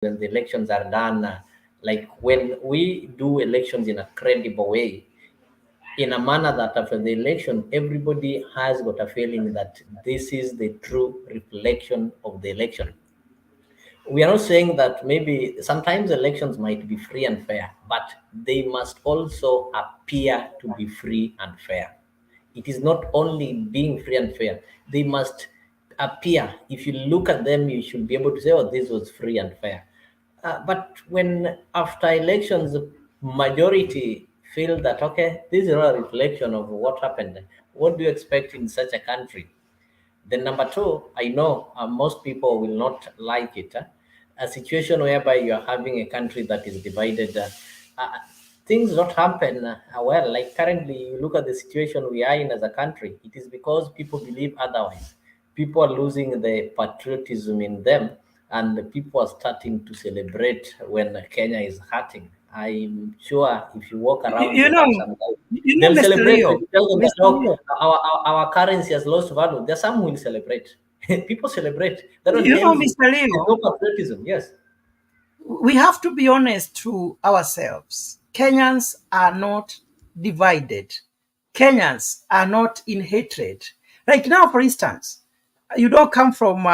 when the elections are done, like when we do elections in a credible way, in a manner that after the election, everybody has got a feeling that this is the true reflection of the election. We are not saying that maybe sometimes elections might be free and fair, but they must also appear to be free and fair. It is not only being free and fair, they must appear. If you look at them, you should be able to say, oh, this was free and fair. But when after elections, majority feel that, okay, this is not a reflection of what happened, what do you expect in such a country? Then number two, I know most people will not like it. A situation whereby you are having a country that is divided, uh, things don't happen well. Like currently, you look at the situation we are in as a country. It is because people believe otherwise. People are losing the patriotism in them, and the people are starting to celebrate when Kenya is hurting. I'm sure if you walk You, around, you you know, have some guys, you know, they'll Mr. celebrate. If Leo, you tell them that, Mr. oh, Leo, our currency has lost value, there's some who will celebrate. People celebrate. That one you know, tells you Mr. there's Leo, no patriotism. Yes. we have to be honest to ourselves. Kenyans are not divided. Kenyans are not in hatred. Like now, for instance, you don't come from,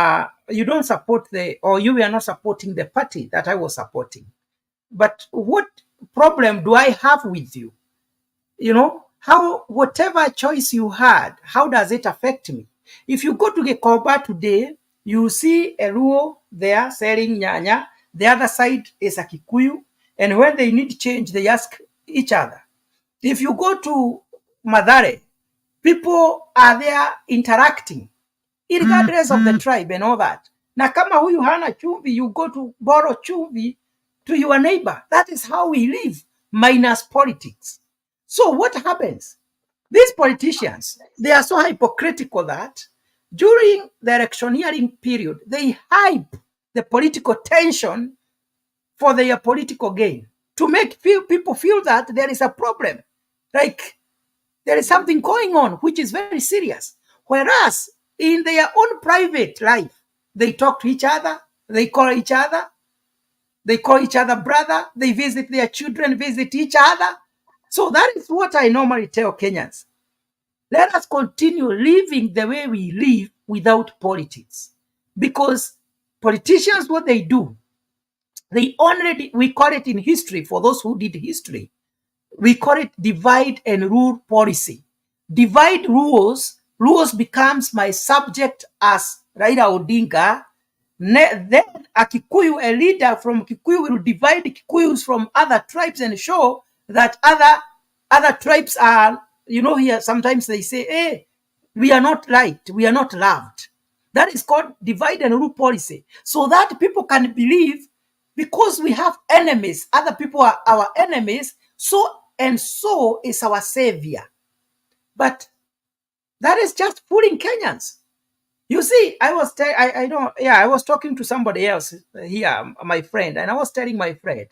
you don't support or you were not supporting the party that I was supporting. But what problem do I have with you? How, whatever choice you had, how does it affect me? If you go to Gekoba today, you see a Luo there selling nyanya, the other side is a Kikuyu, and when they need change, they ask each other. If you go to Madare, people are there interacting regardless of the tribe and all that. Na kama huyu hana chumvi, you go to borrow chumvi to your neighbor. That is how we live, minus politics. So what happens? These politicians, they are so hypocritical that during the electioneering period, they hype the political tension for their political gain to make people feel that there is a problem. Like there is something going on which is very serious. Whereas in their own private life, they talk to each other, they call each other, brother, they visit their children, visit each other. So that is what I normally tell Kenyans. Let us continue living the way we live without politics. Because politicians, what they do, we call it in history, for those who did history, we call it divide and rule policy. Divide rules becomes my subject as Raila Odinga. Then a Kikuyu, a leader from Kikuyu, will divide Kikuyus from other tribes and show that other tribes are, here sometimes they say, hey, we are not liked, we are not loved. That is called divide and rule policy. So that people can believe because we have enemies, other people are our enemies, so is our savior. But that is just fooling Kenyans. You see, I was talking to somebody else here, my friend, and I was telling my friend,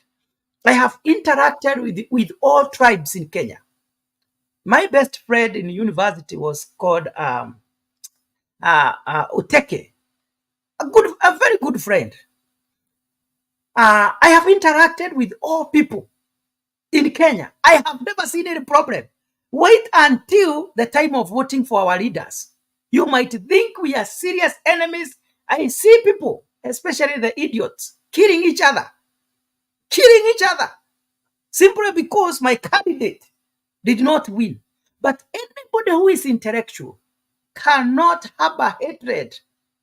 I have interacted with all tribes in Kenya. My best friend in university was called Uteke, a very good friend. I have interacted with all people in Kenya. I have never seen any problem. Wait until the time of voting for our leaders. You might think we are serious enemies. I see people, especially the idiots, killing each other, simply because my candidate did not win. But anybody who is intellectual cannot harbor hatred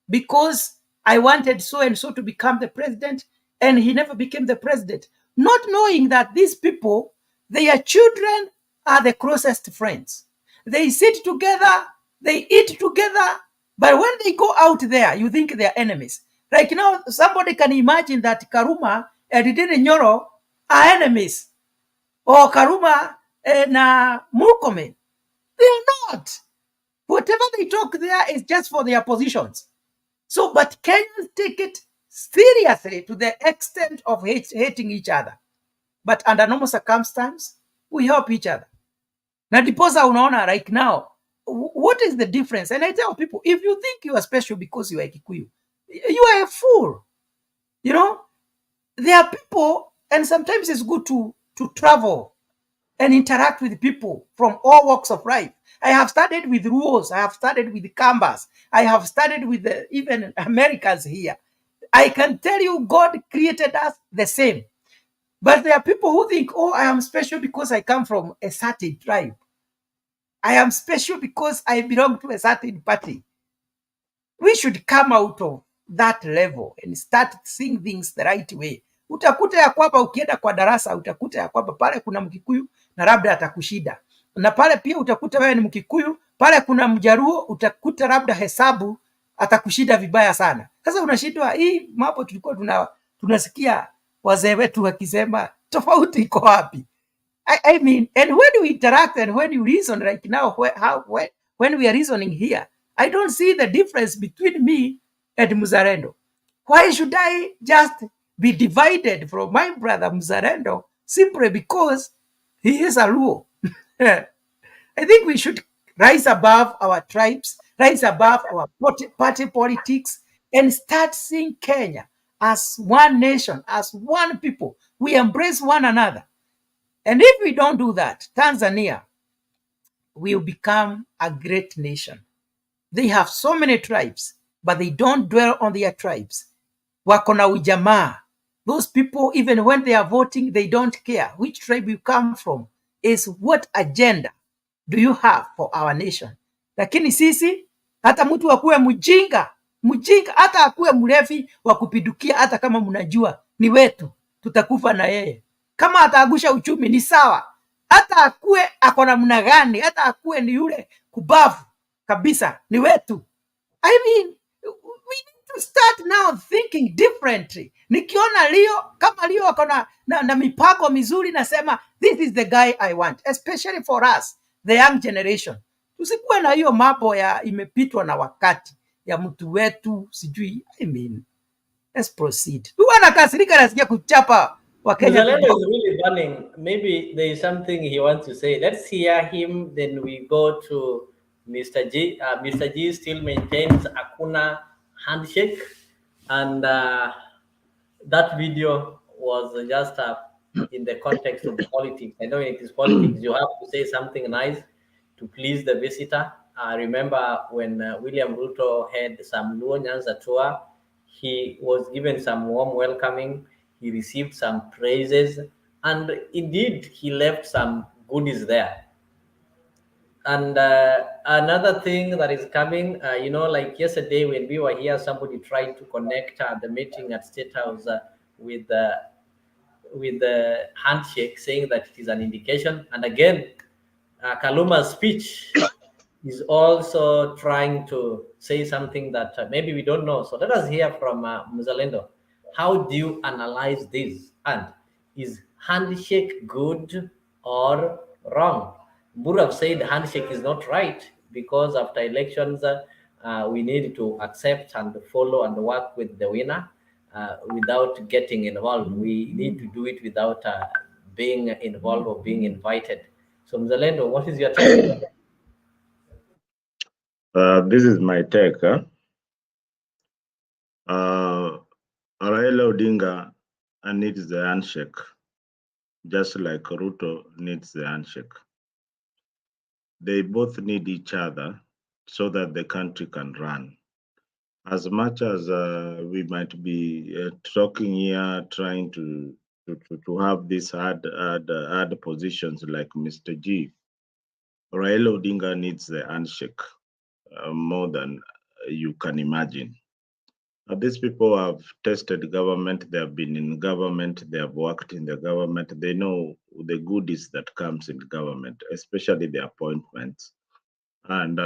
because I wanted so and so to become the president and he never became the president, not knowing that these people, their children are the closest friends. They sit together, they eat together, but when they go out there, you think they're enemies. Like now, somebody can imagine that Karuma and Didi Nyoro are enemies, or Karuma and Murkomen. They are not. Whatever they talk there is just for their positions. So, but Kenyans take it seriously to the extent of hating each other. But under normal circumstances, we help each other. Na diposa unaona right now, what is the difference? And I tell people, if you think you are special because you are a Kikuyu, you are a fool. there are people, and sometimes it's good to travel and interact with people from all walks of life. I have studied with Ruos, I have studied with Kambas, I have studied with even Americans here. I can tell you, God created us the same. But there are people who think, oh, I am special because I come from a certain tribe. I am special because I belong to a certain party. We should come out of that level and start seeing things the right way. Utakuta ya kwamba ukienda kwa darasa utakuta ya kwamba pale kuna Mkikuyu na labda atakushida, na pale pia utakuta wewe ni Mkikuyu, pale kuna Mjaruo, utakuta labda hesabu atakushida vibaya sana. Sasa unashindwa, hii mambo tulikuwa tunasikia wazee wetu wakisema, tofauti iko wapi? I mean, and when we interact and when you reason like now, when we are reasoning here, I don't see the difference between me and Muzarendo. Why should I just be divided from my brother Muzarendo simply because he is a Luo? I think we should rise above our tribes, rise above our party politics, and start seeing Kenya as one nation, as one people. We embrace one another. And if we don't do that, Tanzania will become a great nation. They have so many tribes, but they don't dwell on their tribes. Wako na ujamaa. Those people, even when they are voting, they don't care which tribe you come from. Is what agenda do you have for our nation? Lakini sisi, hata mtu akuwe mjinga, hata akuwe mrefi wa kupidukia, hata kama mnajua ni wetu, tutakufa na yeye. Kama ataagusha uchumi ni sawa, hata akuwe akona namna gani, hata akuwe ni yule kubavu kabisa, ni wetu. I mean, we need to start now thinking differently. Nikiona Leo, kama Leo akona na mipango mizuri, nasema this is the guy I want, especially for us the young generation. Tusikuwe na hiyo mambo ya imepitwa na wakati ya mtu wetu sijui. I mean, let's proceed. Huwa nakasirika nasikia kuchapa wa Kenya. Mzalendo is really burning. Maybe there is something he wants to say. Let's hear him, then we go to Mr. G. Mr. G still maintains Akuna handshake, and that video was just in the context of politics. I know it is politics. You have to say something nice to please the visitor. I remember when William Ruto had some Luo Nyanza tour, he was given some warm welcoming. He received some praises, and indeed, he left some goodies there. And another thing that is coming, like yesterday when we were here, somebody tried to connect the meeting at State House with the handshake, saying that it is an indication. And again, Kaluma's speech is also trying to say something that maybe we don't know. So let us hear from Muzalendo. How do you analyze this? And is handshake good or wrong? Burab said handshake is not right because after elections, we need to accept and follow and work with the winner without getting involved. We need to do it without being involved or being invited. So, Mzalendo, what is your take? This is my take. Raila Odinga needs the handshake, just like Ruto needs the handshake. They both need each other so that the country can run. As much as we might be talking here, trying to have these hard positions like Mr. G, Raila Odinga needs the handshake more than you can imagine. These people have tested government, they have been in government, they have worked in the government, they know the goodies that comes in government, especially the appointments. And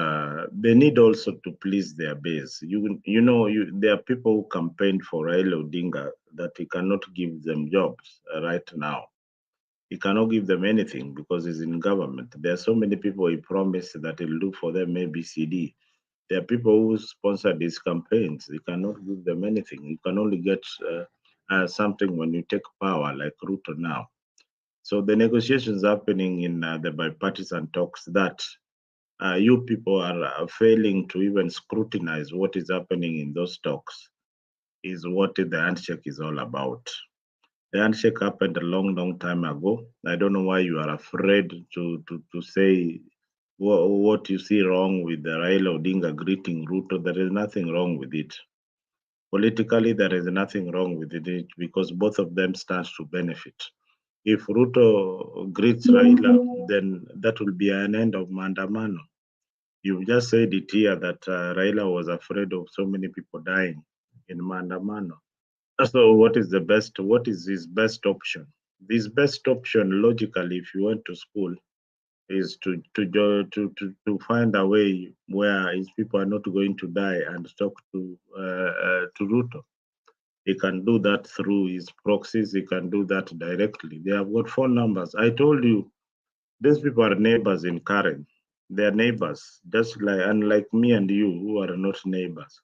they need also to please their base. There are people who campaigned for Raila Odinga that he cannot give them jobs right now. He cannot give them anything because he's in government. There are so many people he promised that he'll do for them ABCD. There are people who sponsored his campaigns. He cannot give them anything. You can only get something when you take power, like Ruto now. So the negotiations happening in the bipartisan talks that you people are failing to even scrutinize what is happening in those talks is what the handshake is all about. The handshake happened a long time ago. I don't know why you are afraid to say what you see wrong with the Raila Odinga greeting Ruto. There is nothing wrong with it. Politically, there is nothing wrong with it because both of them stands to benefit. If Ruto greets Raila, then that will be an end of Maandamano. You've just said it here that Raila was afraid of so many people dying in Maandamano. So what is the best? What is his best option? His best option, logically, if you went to school, is to find a way where his people are not going to die and talk to Ruto. He can do that through his proxies. He can do that directly. They have got phone numbers. I told you, these people are neighbors in Karen. They are neighbors, just like unlike me and you, who are not neighbors.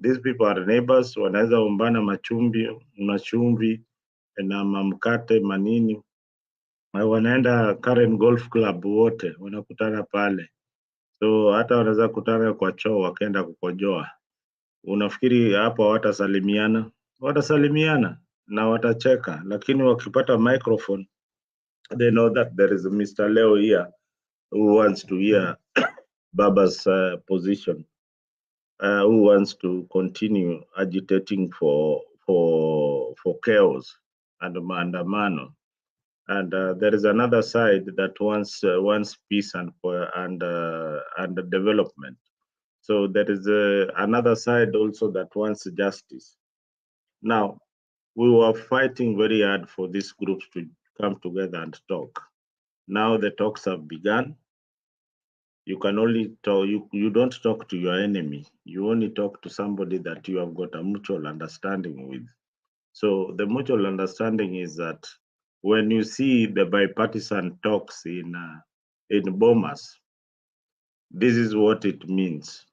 These people are neighbors. Wanaweza ombana machumvi na mamkate manini. Wanaenda Karen Golf Club wote wanakutana pale, so hata wanaweza kutana kwa choo wakaenda kukojoa. Unafikiri hapo hawatasalimiana? Watasalimiana na watacheka, lakini wakipata microphone, they know that there is a Mr. Leo here who wants to hear Baba's position, who wants to continue agitating for chaos and maandamano. And there is another side that wants peace and development. So there is another side also that wants justice. Now, we were fighting very hard for these groups to come together and talk. Now the talks have begun. You can only talk, you don't talk to your enemy. You only talk to somebody that you have got a mutual understanding with. So the mutual understanding is that when you see the bipartisan talks in Bomas, this is what it means.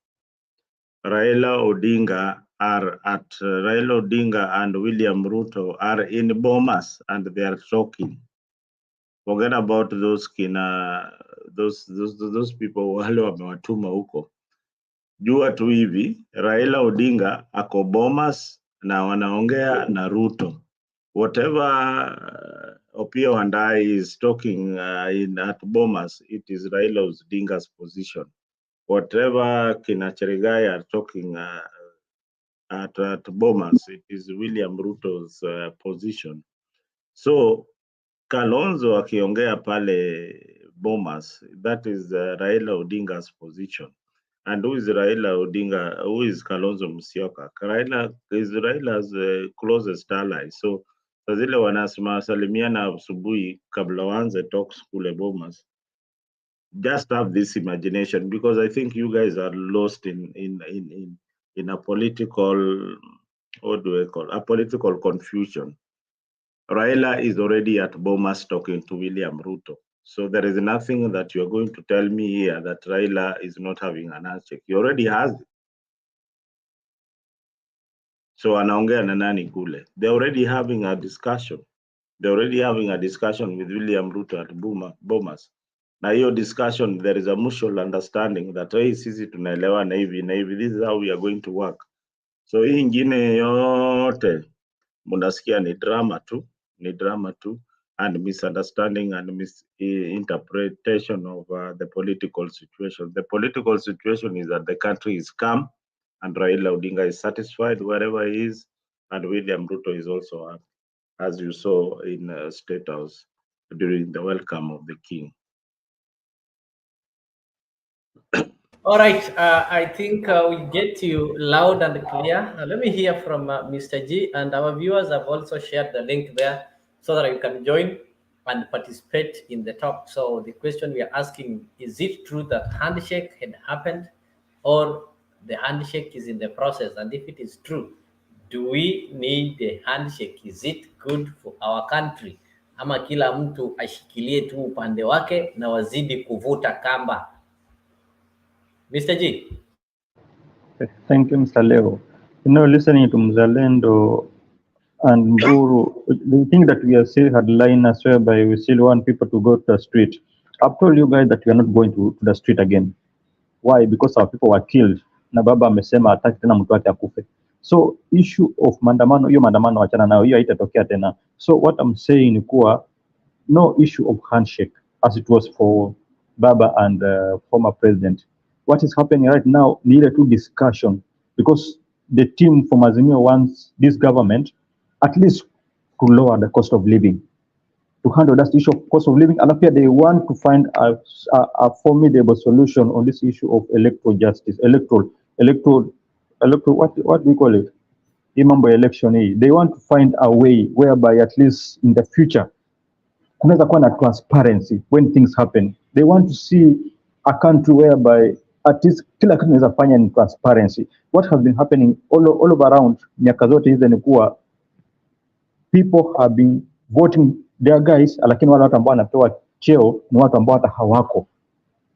Raila Odinga and William Ruto are in Bomas and they are talking. Forget about those those people wale wamewatuma huko. Jua tu hivi Raila Odinga ako Bomas na wanaongea na Ruto. Whatever Opio and I is talking at Bomas, it is Raila Odinga's position. Whatever Kinacherigai are talking at Bomas, it is William Ruto's position. So Kalonzo akiongea pale Bomas, that is Raila Odinga's position. And who is Raila Odinga? Who is Kalonzo Musyoka? Raila is Raila's closest ally. So zile wanasalimiana asubuhi kabla waanze talks kule Bomas. Just have this imagination, because I think you guys are lost in a political, what do I call, a political confusion. Raila is already at Bomas talking to William Ruto. So there is nothing that you're going to tell me here that Raila is not having an handshake. He already has it. So anaongea na nani kule? They're already having a discussion. They're already having a discussion with William Ruto at Bomas. Na hiyo discussion, there is a mutual understanding that hey, sisi tunaelewana hivi na hivi, this is how we are going to work. So hii ingine yote munasikia ni drama tu, and misunderstanding and misinterpretation of the political situation. The political situation is that the country is calm and Raila Odinga is satisfied wherever he is, and William Ruto is also happy, as you saw in State House during the welcome of the king. All right, I think we get you loud and clear. Let me hear from Mr. G, and our viewers have also shared the link there so that you can join and participate in the talk. So the question we are asking, is it true that handshake had happened or the handshake is in the process? And if it is true, do we need the handshake? Is it good for our country? Ama kila mtu ashikilie tu upande wake na wazidi kuvuta kamba? Mr. G. Thank you, Mr. Leo. Listening to Mzalendo and Mburu, they think that we are still hardliners whereby we still want people to go to the street. I've told you guys that we are not going to the street again. Why? Because our people were killed. Na baba amesema hataki tena mtu wake akufe. So issue of maandamano, hiyo maandamano wachana nayo, hiyo haitatokea tena. So what I'm saying ni kuwa no issue of handshake as it was for Baba and former president. What is happening right now ni ile tu discussion, because the team from Azimio wants this government at least to lower the cost of living, to handle that issue of cost of living, and appear they want to find a formidable solution on this issue of electoral justice, electoral, what do you call it? Imambo election. They want to find a way whereby at least in the future kunaweza kuwa na transparency when things happen. They want to see a country whereby at least kila kitu inaweza fanya ni transparency. What has been happening all over around miaka zote hizi ni kuwa people have been voting their guys, lakini wale watu ambao wanapewa cheo ni watu ambao hata hawako,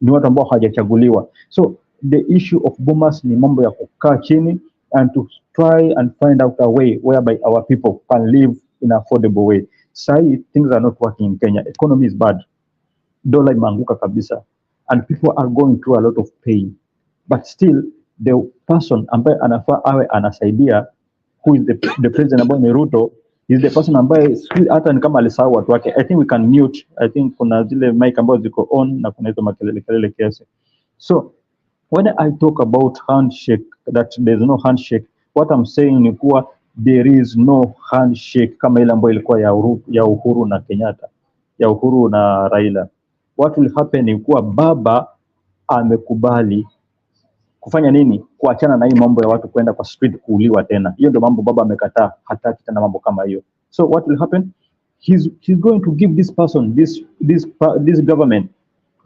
ni watu ambao hawajachaguliwa. So the issue of boomers ni mambo ya kukaa chini and to try and find out a way whereby our people can live in an affordable way. Say things are not working in Kenya. Economy is bad. Dollar imeanguka kabisa. And people are going through a lot of pain. But still, the person ambaye anafaa awe anasaidia, who is the president ambaye ni Ruto, is the person ambaye hata ni kama alisahau watu wake. I think we can mute. I think kuna zile mic ambazo ziko on na kuna hizo makelele kiasi. So when I talk about handshake, that there's no handshake, what I'm saying ni kuwa there is no handshake kama ile ambayo ilikuwa ya Uhuru na Kenyatta, ya Uhuru na Raila. What will happen ni kuwa Baba amekubali kufanya nini? Kuachana na hii mambo ya watu kwenda kwa street kuuliwa tena. Hiyo ndio mambo Baba amekataa, hataki tena mambo kama hiyo. So what will happen? He's going to give this person, this government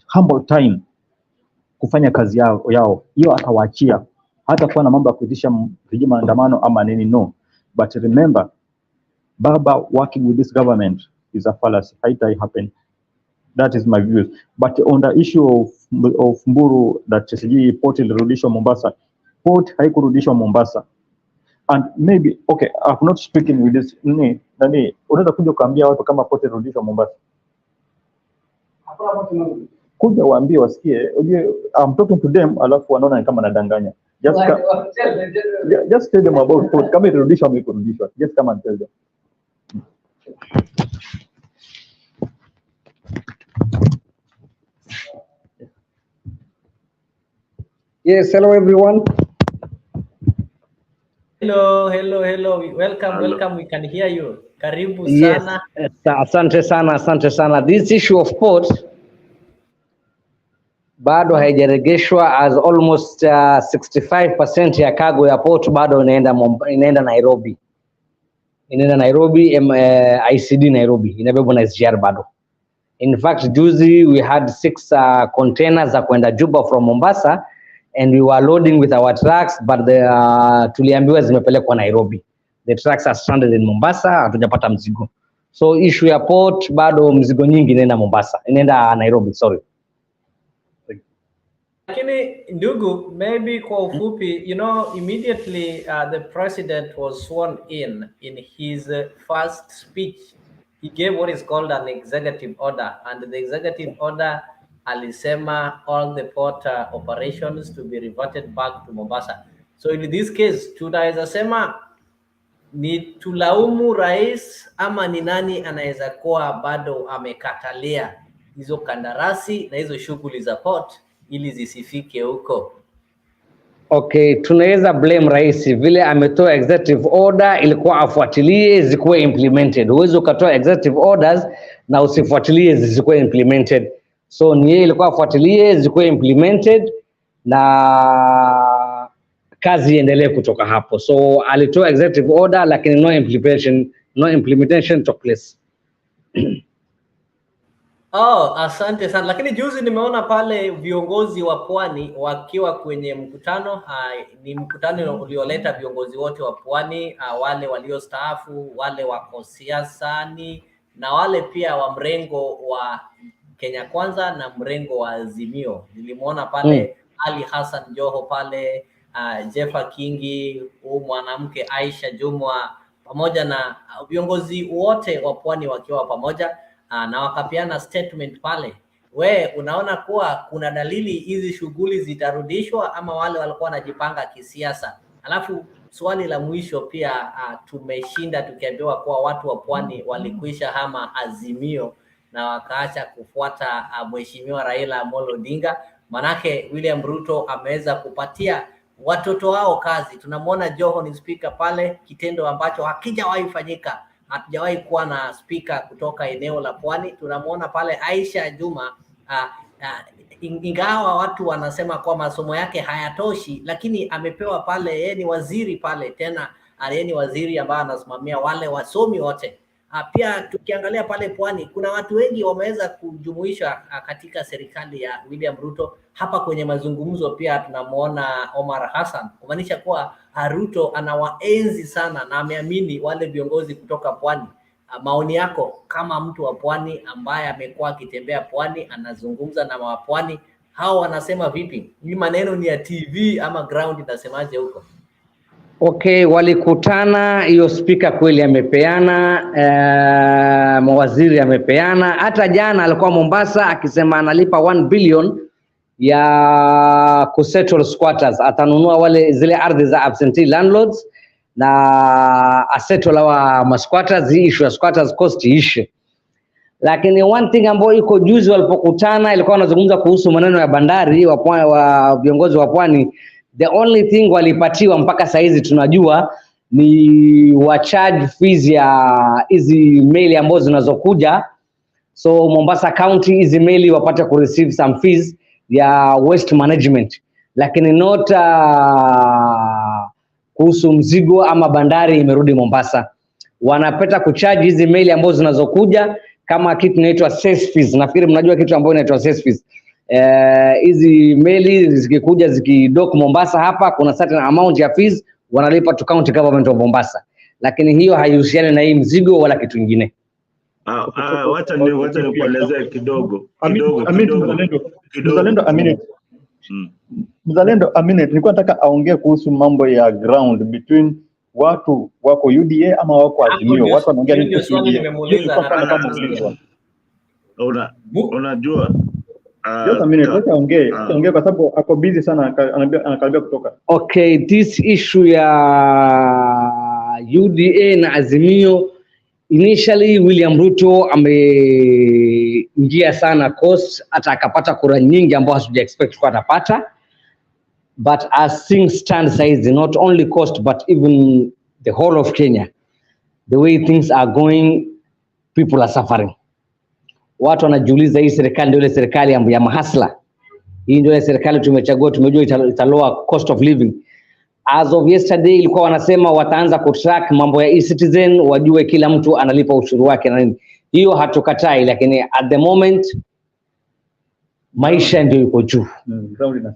humble time kufanya kazi yao. Hiyo atawaachia. Hata kuwa na mambo ya kuitisha maandamano ama nini, no. But remember, Baba working with this government is a fallacy. Haitai happen. That is my views. But on the issue of Mburu, that sijui port ilirudishwa Mombasa, port haikurudishwa Mombasa. And maybe, okay, I'm not speaking with this, nani, unaweza kuja kuambia watu kama port ilirudishwa Mombasa. Kuja waambie wasikie, I'm talking to them, alafu wanaona kama nadanganya. Just tell them about port. Kama ilirudishwa ama ikurudishwa. Just come and tell them. Yes, hello everyone. Hello. Welcome. We can hear you. Karibu sana. Yes, asante sana. This issue of port bado haijaregeshwa, as almost 65% ya cargo ya port bado inaenda Nairobi. Inaenda Nairobi, ICD Nairobi, inabebwa na SGR bado. In fact, juzi we had 6 containers za kwenda Juba from Mombasa, and we were loading with our trucks, but tuliambiwa zimepelekwa Nairobi. The trucks are stranded in Mombasa, hatujapata mzigo. So issue ya port bado mzigo nyingi inaenda Mombasa, inaenda Nairobi, sorry. Lakini ndugu, maybe kwa ufupi, immediately the president was sworn in his first speech, he gave what is called an executive order, and the executive order alisema all the port operations to be reverted back to Mombasa. So in this case, tunaweza sema ni tulaumu rais ama ni nani anaweza kuwa bado amekatalia hizo kandarasi na hizo shughuli za port ili zisifike huko? Okay, tunaweza blame rais, vile ametoa executive order ilikuwa afuatilie zikuwe implemented. Huwezi ukatoa executive orders na usifuatilie zikuwe implemented. So ni yeye ilikuwa afuatilie zikuwe implemented na kazi iendelee kutoka hapo. So alitoa executive order lakini no implementation took place. Asante sana. Lakini juzi nimeona pale viongozi wa Pwani wakiwa kwenye mkutano, ni mkutano ulioleta viongozi wote wa Pwani, wale waliostaafu, wale wako siasani na wale pia wa mrengo wa Kenya Kwanza na mrengo wa Azimio. Nilimuona pale Ali Hassan Joho pale, Jeffa Kingi, mwanamke Aisha Jumwa, pamoja na viongozi wote wa Pwani wakiwa pamoja, na wakapiana statement pale. We unaona kuwa kuna dalili hizi shughuli zitarudishwa ama wale walikuwa wanajipanga kisiasa? Alafu swali la mwisho pia, tumeshinda tukiambiwa kuwa watu wa pwani walikwisha hama Azimio na wakaacha kufuata mheshimiwa Raila Amolo Odinga. Manake William Ruto ameweza kupatia watoto wao kazi. Tunamwona Joho ni speaker pale, kitendo ambacho hakijawahi fanyika. Hatujawahi kuwa na speaker kutoka eneo la pwani. Tunamwona pale Aisha Juma, ingawa watu wanasema kwa masomo yake hayatoshi, lakini amepewa pale, yeye ni waziri pale, tena yeye ni waziri ambaye anasimamia wale wasomi wote. Pia tukiangalia pale pwani kuna watu wengi wameweza kujumuishwa katika serikali ya William Ruto. Hapa kwenye mazungumzo pia tunamuona Omar Hassan, kumaanisha kuwa Ruto anawaenzi sana na ameamini wale viongozi kutoka pwani. Maoni yako kama mtu wa pwani ambaye amekuwa akitembea pwani, anazungumza na wapwani, hao wanasema vipi? Hii maneno ni ya TV ama ground inasemaje huko? Okay, walikutana, hiyo speaker kweli amepeana, mawaziri amepeana. Hata jana alikuwa Mombasa akisema analipa 1 billion ya kusettle squatters, atanunua wale zile ardhi za absentee landlords na asettle wa masquatters, hii issue ya squatters cost ishe. Lakini one thing ambayo iko juzi walipokutana ilikuwa wanazungumza kuhusu maneno ya bandari wa viongozi wa pwani. The only thing walipatiwa mpaka saizi tunajua ni wa charge fees ya hizi meli ambazo zinazokuja. So Mombasa County hizi meli wapate ku receive some fees ya waste management, lakini not kuhusu mzigo ama bandari imerudi Mombasa. Wanapeta kucharge hizi meli ambazo zinazokuja kama kitu inaitwa cess fees. Nafikiri mnajua kitu ambacho inaitwa cess fees. Hizi meli zikikuja zikidock Mombasa hapa, kuna certain amount ya fees wanalipa to county government of Mombasa, lakini hiyo haihusiani na hii mzigo wala kitu kingine. Wacha nikuelezee kidogo. Mzalendo a minute, nilikuwa nataka aongee kuhusu mambo ya ground between watu wako UDA ama wako Azimio. Watu wanaongea nini kuhusu UDA? Unajua just a minute, wacha aongee kwa sababu ako busy sana, anakaribia kutoka. Okay, this issue ya UDA na Azimio, initially William Ruto ameingia sana cost, hata akapata kura nyingi ambazo hatuja expect kwa atapata. But as things stand size, not only cost but even the whole of Kenya, the way things are going, people are suffering. Watu wanajiuliza hii serikali ndio ile serikali ya mahasla? Hii ndio ile serikali tumechagua, tumejua italoa cost of living? As of yesterday ilikuwa wanasema wataanza kutrack mambo ya e-citizen, wajue kila mtu analipa ushuru wake na nini. Hiyo hatukatai, lakini at the moment maisha ndio iko juu.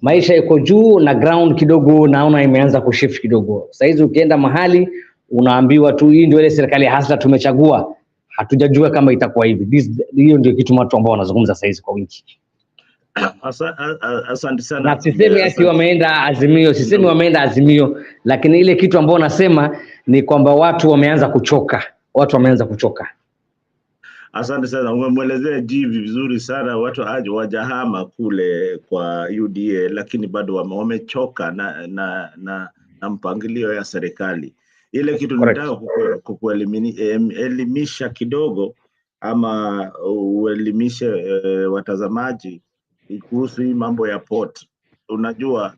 Maisha iko juu na ground kidogo naona imeanza kushift kidogo. Sasa hizi ukienda mahali unaambiwa tu hii ndio ile serikali ya hasla tumechagua. Hatujajua kama itakuwa hivi. Hiyo ndio kitu watu ambao wanazungumza sasa hizi kwa wingi. Asante sana. Na sisemi ati wameenda Azimio, sisemi wameenda Azimio, lakini ile kitu ambao nasema ni kwamba watu wameanza kuchoka. Watu wameanza kuchoka. Asante sana, umemwelezea jivi vizuri sana. Watu wajahama kule kwa UDA, lakini bado wamechoka na mpangilio ya serikali. Ile kitu nataka kuelimisha kidogo ama uelimishe watazamaji kuhusu hii mambo ya port. Unajua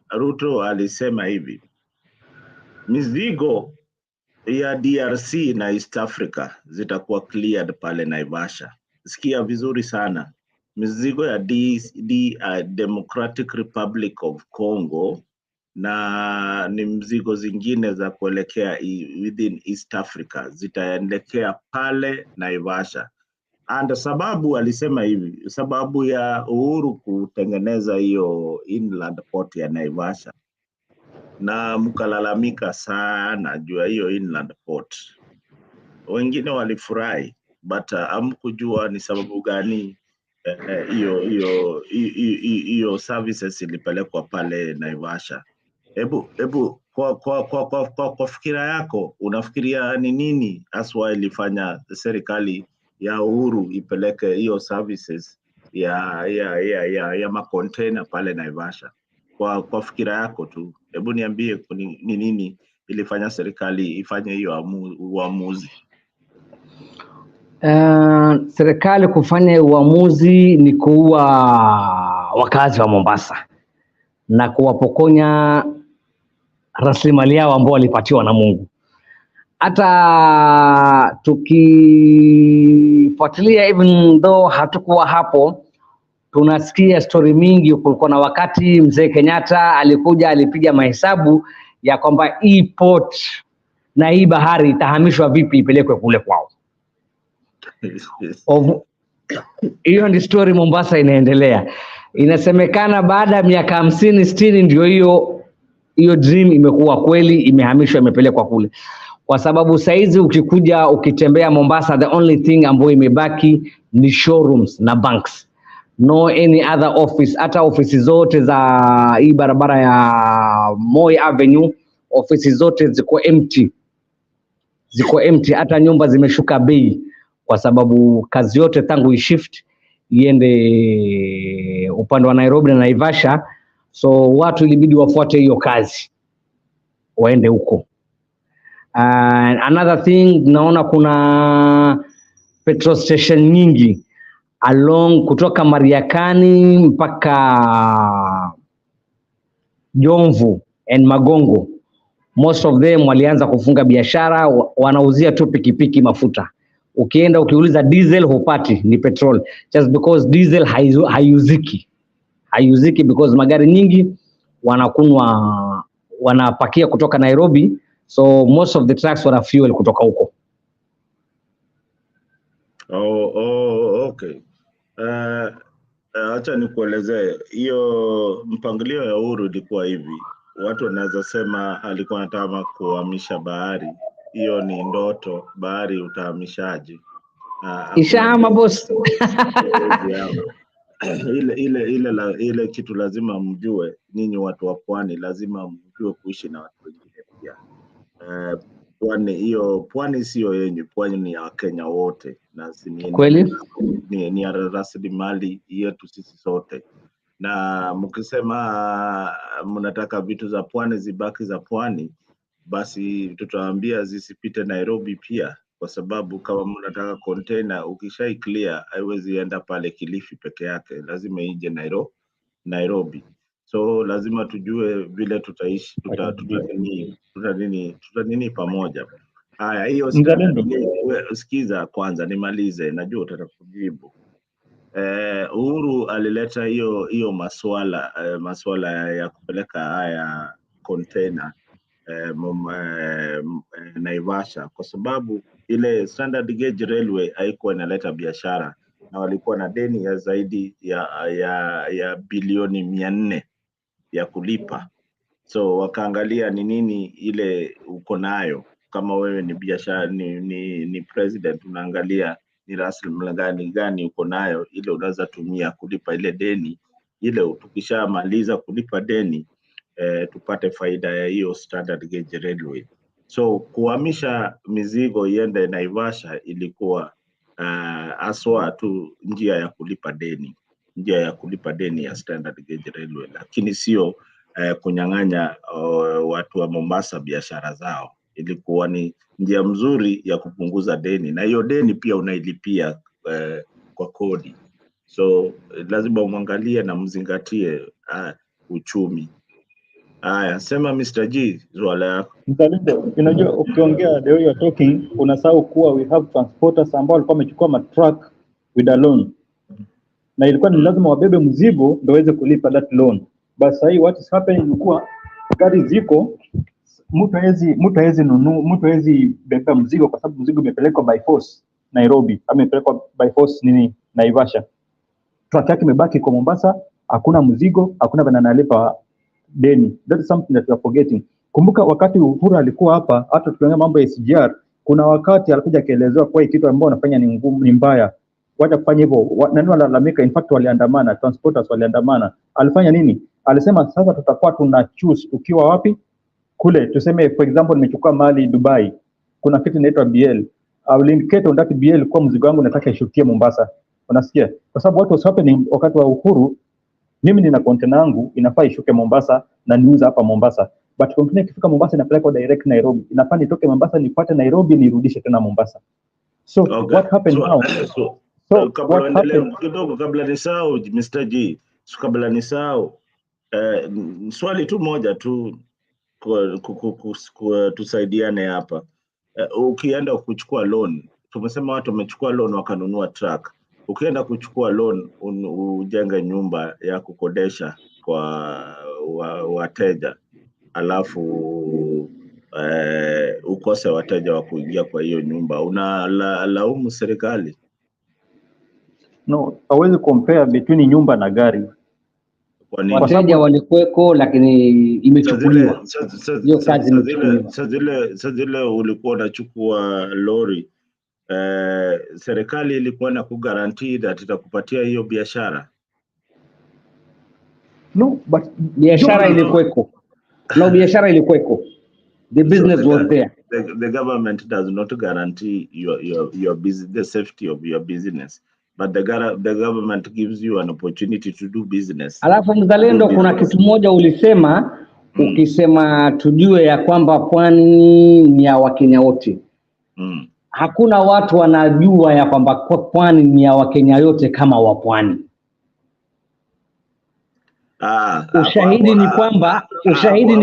Ruto alisema hivi, mizigo ya DRC na East Africa zitakuwa cleared pale Naivasha. Sikia vizuri sana. Mizigo ya Democratic Republic of Congo na ni mzigo zingine za kuelekea within East Africa zitaelekea pale Naivasha. And sababu alisema hivi, sababu ya Uhuru kutengeneza hiyo inland port ya Naivasha, na mkalalamika sana juu ya hiyo inland port. Wengine walifurahi, but hamkujua ni sababu gani hiyo services ilipelekwa pale Naivasha. Hebu kwa fikira yako unafikiria ni nini aswa ilifanya serikali ya Uhuru ipeleke hiyo services ya macontainer pale Naivasha? kwa fikira yako tu, hebu niambie ni nini ilifanya serikali ifanye hiyo uamuzi? Serikali kufanya uamuzi ni kuua wakazi wa Mombasa na kuwapokonya rasilimali yao ambao walipatiwa na Mungu. Hata tukifuatilia, even though hatukuwa hapo, tunasikia story mingi. Kulikuwa na wakati mzee Kenyatta alikuja, alipiga mahesabu ya kwamba hii port na hii bahari itahamishwa vipi ipelekwe kule kwao. Hiyo ndi story Mombasa inaendelea. Inasemekana baada ya miaka 50-60 ndio hiyo dream imekuwa kweli, imehamishwa, imepelekwa kule. Kwa sababu saizi ukikuja ukitembea Mombasa, the only thing ambayo imebaki ni showrooms na banks. No any other office. Hata ofisi zote za hii barabara ya Moi Avenue, ofisi zote ziko empty. Hata nyumba zimeshuka bei kwa sababu kazi yote tangu ishift iende upande wa Nairobi na Naivasha, so watu ilibidi wafuate hiyo kazi waende huko. Another thing, naona kuna petrol station nyingi along kutoka Mariakani mpaka Jomvu and Magongo. Most of them walianza kufunga biashara, wanauzia tu pikipiki mafuta. Ukienda ukiuliza diesel hupati, ni petrol, just because diesel hayuziki because magari nyingi wanapakia kutoka Nairobi, so most of the trucks wana fuel kutoka huko. Okay. Acha nikuelezee hiyo mpangilio ya Uhuru ilikuwa hivi. Watu wanaweza sema alikuwa anataka kuhamisha bahari. Hiyo ni ndoto. Bahari utahamishaje? Ishahama boss. ile kitu lazima mjue, ninyi watu wa pwani lazima mjue kuishi na watu wengine pia. Pwani sio yenyu, pwani ni ya Kenya wote, na kweli ni rasilimali yetu sisi sote. Na mkisema mnataka vitu za pwani zibaki za pwani, basi tutawaambia zisipite Nairobi pia, kwa sababu kama mnataka container ukishai clear haiwezi enda pale Kilifi peke yake, lazima ije Nairobi. So lazima tujue vile tutaishi, tutanini pamoja. Haya, hiyo sikiza kwanza nimalize, najua utataka kujibu. Uhuru alileta hiyo maswala ya kupeleka haya container Naivasha, kwa sababu ile standard gauge railway haikuwa inaleta biashara, na walikuwa na deni ya zaidi ya bilioni 400 ya kulipa. So wakaangalia ni nini ile uko nayo. Kama wewe ni biashara, ni president, unaangalia ni rasilimali gani uko nayo ile unaweza tumia kulipa ile deni. Ile tukishamaliza kulipa deni, tupate faida ya hiyo standard gauge railway. So kuhamisha mizigo iende Naivasha ilikuwa aswa tu njia ya kulipa deni ya standard gauge railway, lakini sio kunyang'anya watu wa Mombasa biashara zao. Ilikuwa ni njia mzuri ya kupunguza deni, na hiyo deni pia unailipia kwa kodi. So lazima muangalie na mzingatie uchumi. Haya, sema Mr. G, swala yako. Unajua ukiongea the way you are talking, unasahau kuwa we have transporters ambao walikuwa wamechukua matruck with a loan, na ilikuwa ni lazima wabebe mzigo ndio waweze kulipa that loan. But sasa what is happening ni kuwa gari ziko, mtu hawezi beba mzigo kwa sababu mzigo umepelekwa by force Nairobi, amepelekwa by force Naivasha. Truck yake imebaki kwa Mombasa, hakuna mzigo, hakuna bana analipa deni. That is something that we are forgetting. Kumbuka wakati Uhuru alikuwa hapa, hata tukiongea mambo ya SGR, kuna wakati alikuja akaelezewa kwa kitu ambao anafanya ni ngumu, ni mbaya. Wacha kufanya hivyo. Nani walalamika? In fact waliandamana, transporters waliandamana. Alifanya nini? Alisema sasa tutakuwa tuna choose ukiwa wapi? Kule tuseme for example nimechukua mali Dubai. Kuna kitu inaitwa BL. I will indicate on that BL kwa mzigo wangu nataka ishukie Mombasa. Unasikia? Kwa sababu what was happening wakati wa Uhuru, Mimi nina container yangu inafaa ishuke Mombasa na niuze hapa Mombasa. But container ikifika Mombasa inapelekwa direct Nairobi. Inafaa nitoke Mombasa nipate Nairobi nirudishe tena Mombasa. So what happened now? So what happened? Kidogo kabla nisahau Mr. G, kabla nisahau swali tu moja tu tusaidiane hapa. Ukienda kuchukua loan, tumesema watu wamechukua loan wakanunua truck. Ukienda kuchukua loan ujenge nyumba ya kukodesha kwa wateja, alafu ukose wateja wa kuingia kwa hiyo nyumba, unalaumu serikali? No, hawezi compare between nyumba na gari. Wateja walikuweko lakini imechukuliwa. Hiyo kazi imechukuliwa. Sasa zile ulikuwa unachukua lori, serikali ilikuwa na kugarantii that itakupatia hiyo biashara? No, but biashara ilikuweko. No, biashara ilikuweko. The business was there. The government does not guarantee your business, the safety of your business, but the government gives you an opportunity to do business. Alafu Mzalendo, kuna kitu moja ulisema, ukisema tujue ya kwamba pwani ni ya Wakenya wote. Hakuna watu wanajua ya kwamba pwani ni ya Wakenya yote kama wa pwani. Ushahidi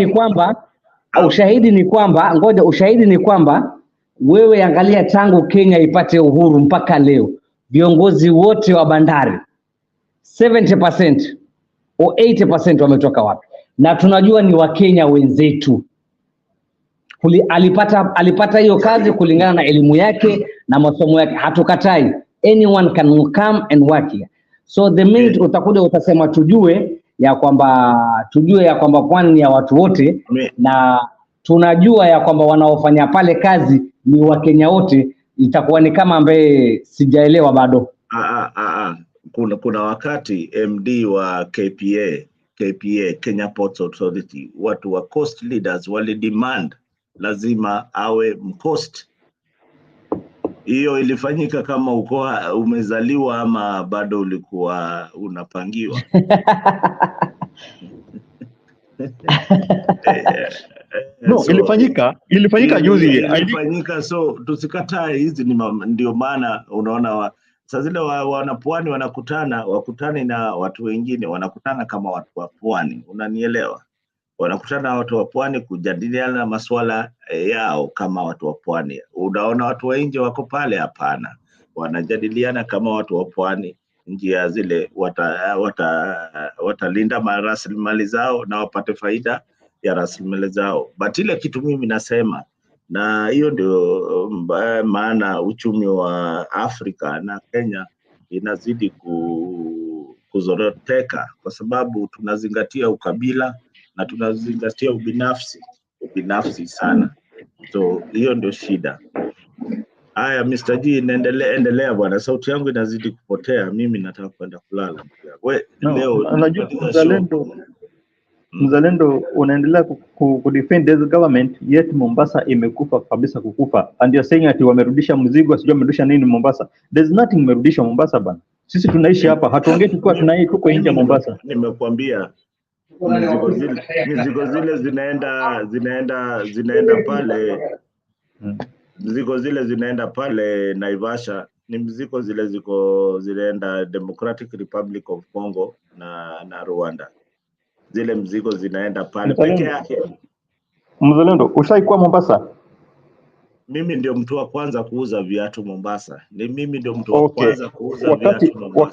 ni kwamba wewe angalia tangu Kenya ipate uhuru mpaka leo, viongozi wote wa bandari 70% au 80% wametoka wapi? Na tunajua ni Wakenya wenzetu. Alipata hiyo kazi kulingana na elimu yake na masomo yake, hatukatai. Anyone can come and work here. So the minute utakuja utasema tujue ya kwamba pwani ni ya watu wote, na tunajua ya kwamba wanaofanya pale kazi ni Wakenya wote, itakuwa ni kama ambaye sijaelewa bado. Kuna wakati MD wa KPA, Kenya Ports Authority, watu wa coast leaders wali demand lazima awe mcoast. Hiyo ilifanyika kama umezaliwa ama bado ulikuwa unapangiwa? No, so, ilifanyika juzi. Ilifanyika, so tusikatae hizi ndio maana unaona sasa zile wanapwani wakutane na watu wengine, wanakutana kama watu wa pwani, unanielewa? Wanakutana na watu wa pwani kujadiliana masuala yao kama watu wa pwani. Unaona watu wa nje wako pale? Hapana, wanajadiliana kama watu wa pwani, njia zile watalinda rasilimali zao na wapate faida ya rasilimali zao. But ile kitu mimi nasema, na hiyo ndio maana uchumi wa Afrika na Kenya inazidi kuzoroteka, kwa sababu tunazingatia ukabila na tunazingatia ubinafsi sana. So hiyo ndio shida. Haya Mr. G, endelea bwana, sauti yangu inazidi kupotea, mimi nataka kwenda kulala. Leo unajua Mzalendo unaendelea kudefend the government, yet Mombasa imekufa kabisa kukufa, and you're saying ati wamerudisha mzigo, sijui wamerudisha nini Mombasa. There's nothing wamerudisha Mombasa bana. Sisi tunaishi hapa, hatuongei tukua tunaishi tuko nje ya Mombasa. Nimekuambia mizigo zile zinaenda pale, mizigo zile zinaenda pale Naivasha, ni mizigo zinaenda Democratic Republic of Congo na Rwanda. Zile mzigo zinaenda pale peke yake. Mzalendo, ushaikuwa Mombasa? Mimi ndio mtu wa kwanza kuuza viatu Mombasa. Ni mimi ndio mtu wa kwanza kuuza viatu Mombasa.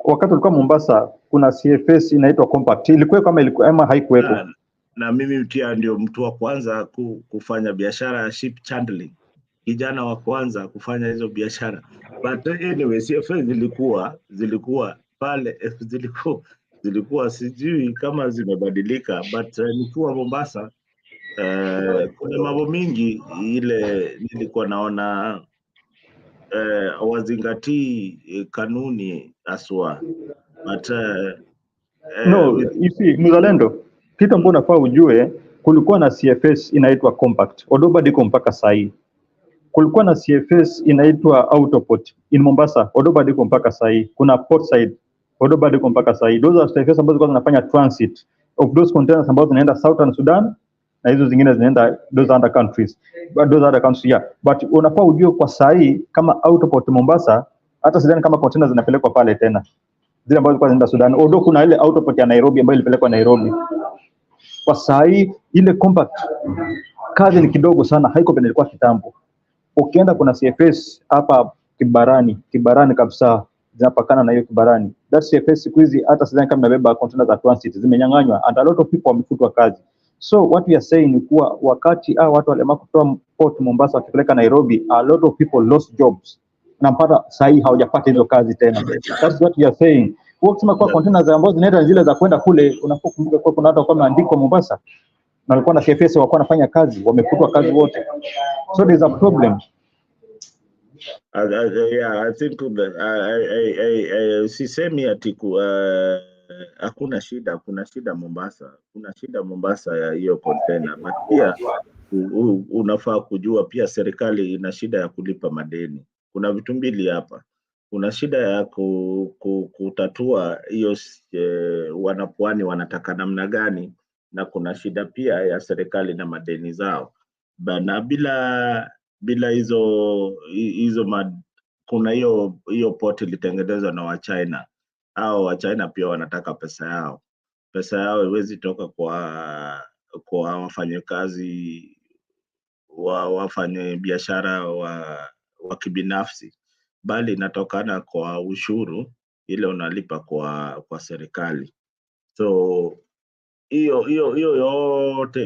Wakati ulikuwa Mombasa, kuna CFS inaitwa Compact. Ilikuwa ama haikuwepo? Na mimi pia ndio mtu wa kwanza kufanya biashara ya ship chandling. Kijana wa kwanza kufanya hizo biashara. But anyway, CFS zilikuwa pale, zilikuwa sijui kama zimebadilika, but nikiwa Mombasa kuna mambo mingi ile nilikuwa naona wazingatii kanuni aswa, but no, you see Mzalendo, kitu ambacho unafaa ujue, kulikuwa na CFS inaitwa Compact, Odoba diko mpaka sahi. Kulikuwa na CFS inaitwa Autoport in Mombasa, Odoba diko mpaka sahi. Kuna Portside Although bado iko mpaka sasa. Those are states ambazo kwa zinafanya transit of those containers ambazo zinaenda Southern Sudan na hizo zingine zinaenda those other countries. But those other countries, yeah. But unafaa ujue kwa sasa kama out of Port Mombasa hata sidhani kama containers zinapelekwa pale tena. Zile ambazo kwa zinaenda Sudan. Although kuna ile out of Port ya Nairobi ambayo ilipelekwa Nairobi. Kwa sasa ile compact kazi ni kidogo sana, haiko vile ilikuwa kitambo. Ukienda kuna CFS hapa Kibarani kabisa zinapakana na hiyo Kibarani. That CFS siku hizi hata sidhani kama inabeba container za transit, zimenyang'anywa and a lot of people wamefutwa kazi. So what we are saying ni kuwa wakati watu walema kutoa Port Mombasa wakipeleka Nairobi, a lot of people lost jobs. Na mpaka sasa hawajapata hizo kazi tena. That's what we are saying. Ukisema kwa containers ambazo zinaenda zile za kwenda kule, unapokumbuka kwa kuna watu kama andiko Mombasa na walikuwa na CFS walikuwa wanafanya kazi, wamefutwa kazi wote. So there's a problem. Yeah, I think that sisemi ati hakuna shida, kuna shida Mombasa. Kuna shida Mombasa ya hiyo container. But pia unafaa kujua pia serikali ina shida ya kulipa madeni. Kuna vitu mbili hapa. Kuna shida ya kutatua hiyo wanapwani wanataka namna gani, na kuna shida pia ya serikali na madeni zao. Bana bila hizo kuna hiyo port ilitengenezwa na Wachina. Hao Wachina pia wanataka pesa yao. Pesa yao iwezi toka kwa wafanyakazi wafanye biashara wa kibinafsi, bali inatokana kwa ushuru ile unalipa kwa serikali. So hiyo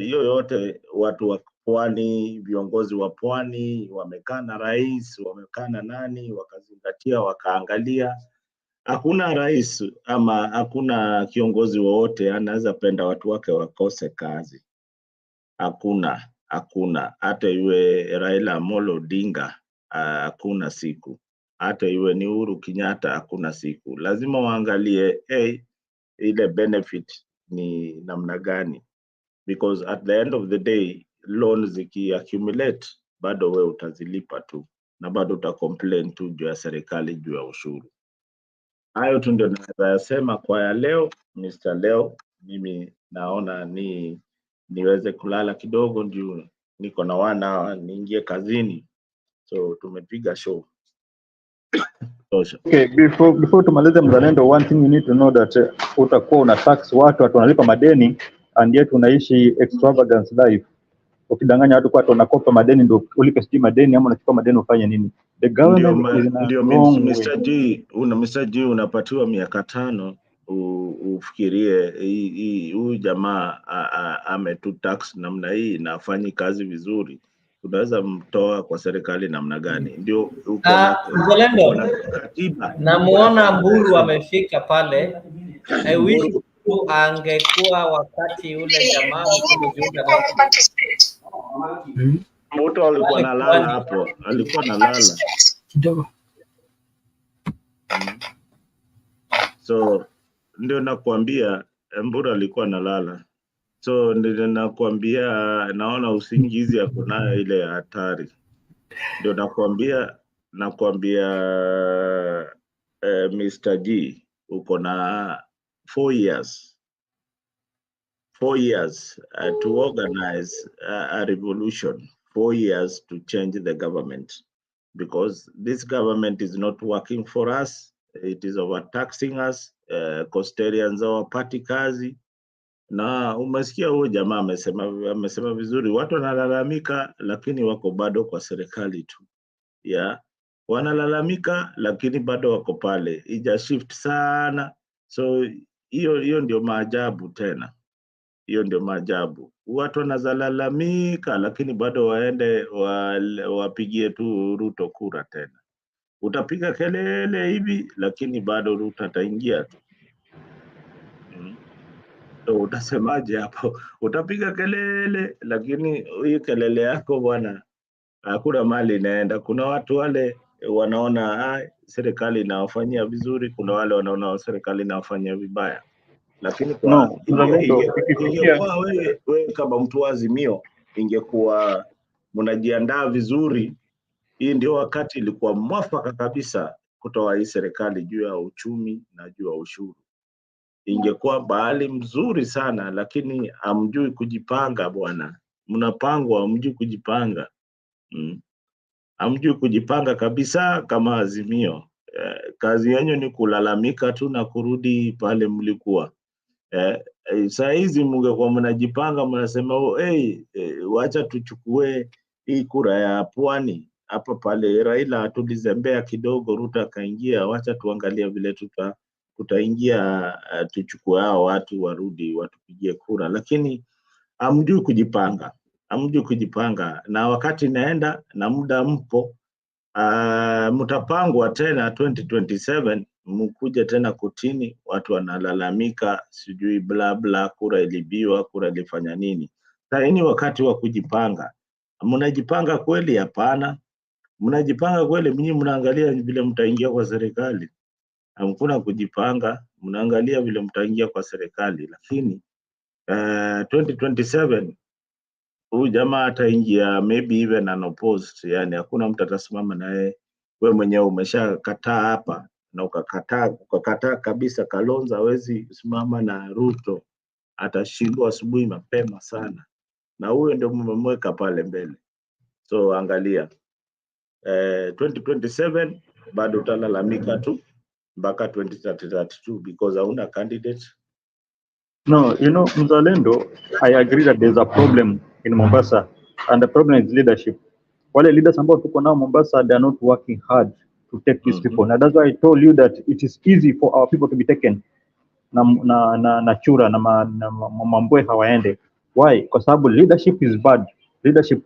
yote watu wa pwani, viongozi wa pwani wamekaa na rais, wamekaa na nani, wakazingatia, wakaangalia. Hakuna rais ama hakuna kiongozi wowote anaweza penda watu wake wakose kazi. Hakuna. Hata iwe Raila Amolo Odinga, hakuna siku. Hata iwe ni Uhuru Kenyatta, hakuna siku. Lazima waangalie ile benefit ni namna gani, because at the end of the day loans ziki-accumulate bado wewe utazilipa tu na bado utacomplain tu juu ya serikali juu ya ushuru. Hayo tu ndio naweza sema kwa ya leo. Mr. Leo mimi naona niweze kulala kidogo juu niko na wana niingie kazini, so tumepiga show. Okay, before tumalize Mzalendo, one thing you need to know that utakuwa una tax watu wanalipa madeni and yet unaishi extravagance life. Ukidanganya watu kwa wanakopa madeni ndio ulipe sijui madeni ama unachukua madeni ufanye nini? The government ndio Mr. G unapatiwa miaka 5 ufikirie huyu jamaa ametu tax namna hii na afanyi kazi vizuri, unaweza mtoa kwa serikali namna gani? Ndio uko Mzalendo, namuona Mburu amefika pale. I wish tu angekuwa wakati ule jamaa kujiunga na mtu alikuwa analala hapo, alikuwa analala kidogo. So ndio nakwambia Mburu alikuwa analala. So ndio nakwambia naona usingizi hapo nayo ile hatari. Ndio nakwambia Mr. G uko na 4 years to organize a revolution, 4 years to change the government, because this government is not working for us. It is overtaxing us. Costarians hawapati kazi. Na umesikia huyo jamaa amesema vizuri, watu wanalalamika lakini wako bado kwa serikali tu. Yeah. Wanalalamika lakini bado wako pale. Ija shift sana. So hiyo ndio maajabu tena. Hiyo ndio maajabu. Watu wanalalamika lakini bado waende wapigie tu Ruto kura tena. Utapiga kelele hivi lakini bado Ruto ataingia tu. So utasemaje hapo? Utapiga kelele lakini hii kelele yako bwana hakuna mali inaenda. Kuna watu wale wanaona serikali inawafanyia vizuri, kuna wale wanaona serikali inawafanyia vibaya. Lakini kwa ingekuwa wewe kama mtu wa Azimio, ingekuwa mnajiandaa vizuri, hii ndio wakati ilikuwa mwafaka kabisa kutoa hii serikali juu ya uchumi na juu ya ushuru. Ingekuwa bahali mzuri sana, lakini hamjui kujipanga bwana. Mnapangwa, hamjui kujipanga. Hamjui kujipanga kabisa kama Azimio. Kazi yenu ni kulalamika tu na kurudi pale mlikuwa. Saa hizi mngekuwa mnajipanga, mnasema wacha tuchukue hii kura ya Pwani hapa pale. Raila tulizembea kidogo, Ruto akaingia, wacha tuangalie vile tutaingia, tuchukue hao watu warudi watupigie kura. Lakini hamjui kujipanga, hamjui kujipanga, na wakati naenda na muda mpo, mtapangwa tena 2027 mkuje tena kutini, watu wanalalamika sijui bla bla, kura ilibiwa, kura ilifanya nini. Sasa ni wakati wa kujipanga. Mnajipanga kweli? Hapana. Mnajipanga kweli? Mimi mnaangalia vile mtaingia kwa serikali. Hamkuna kujipanga, mnaangalia vile mtaingia kwa serikali. Lakini 2027 huyu jamaa ataingia maybe even unopposed, yani hakuna mtu atasimama naye. Wewe mwenyewe umeshakataa hapa na ukakataa kabisa. Kalonzo hawezi simama na Ruto, atashindwa asubuhi mapema sana, na huyo ndio mmemweka pale mbele. So angalia 2027 bado utalalamika tu mpaka 2032 because hauna candidate. No, Mzalendo, I agree that there's a problem in Mombasa, and the problem is leadership. Wale leaders ambao tuko nao Mombasa, they are not working hard to take these people. And that's why I told you that it is easy for our people to be taken na chura na mambwe hawaende. Why? Kwa sababu leadership is bad. Leadership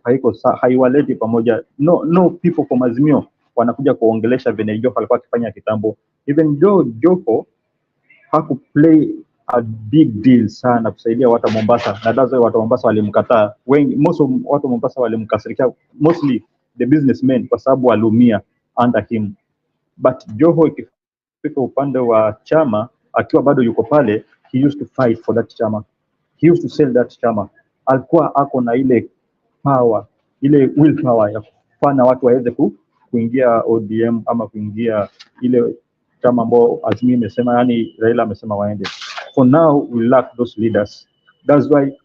haiwaleti pamoja. No people from Azimio wanakuja kuongelesha vile Joho alikuwa akifanya kitambo. Even Joho hakuplay a big deal sana kusaidia watu wa Mombasa, na that's why watu wa Mombasa walimkataa. Most of watu wa Mombasa walimkasirikia, mostly the businessmen, kwa sababu walumia under him. But Joho ikifika upande wa chama, akiwa bado yuko pale, he used to fight for that chama, he used to sell that chama. Alikuwa ako na ile power, ile will power ya kufanya watu waweze kuingia ODM ama kuingia ile chama ambao Azimio imesema, yani Raila amesema waende. For now we lack those leaders. That's why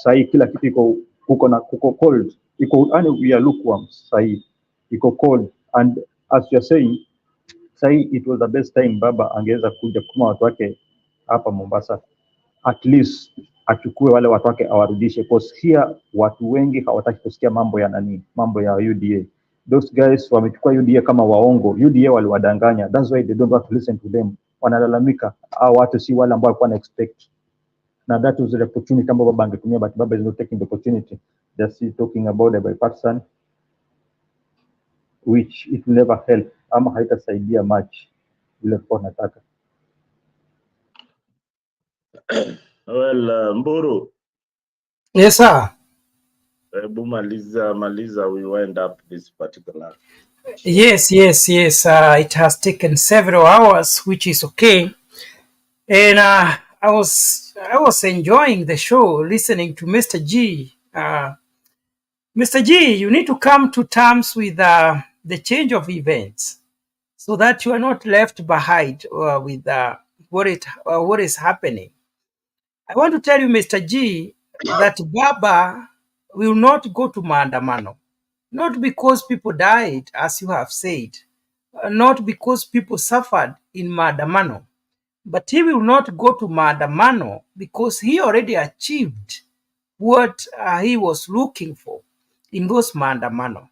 sahi kila kitu kuko cold, yani we are lukewarm sahi, iko cold. And as you are saying, sahi it was the best time baba angeweza kuja kuma watu wake hapa Mombasa, at least achukue wale watu wake awarudishe, because here watu wengi hawataki kusikia mambo ya UDA. Those guys wamechukua UDA kama waongo. UDA waliwadanganya, that's why they don't want to listen to them. Wanalalamika au watu si wale ambao walikuwa na expect, na that was the opportunity ambao baba angetumia, but baba is not taking the opportunity. Just talking about the bipartisan, which it will never help ama haitasaidia much vile kwa nataka. Well, Mburu. Yes, sir. Maliza, we wind up this particular. Yes. It has taken several hours, which is okay. And I was enjoying the show, listening to Mr. G. Mr. G, you need to come to terms with the change of events, so that you are not left behind with what is happening. I want to tell you, Mr. G, that Baba will not go to maandamano, not because people died, as you have said, not because people suffered in maandamano, but he will not go to maandamano because he already achieved what he was looking for in those maandamano.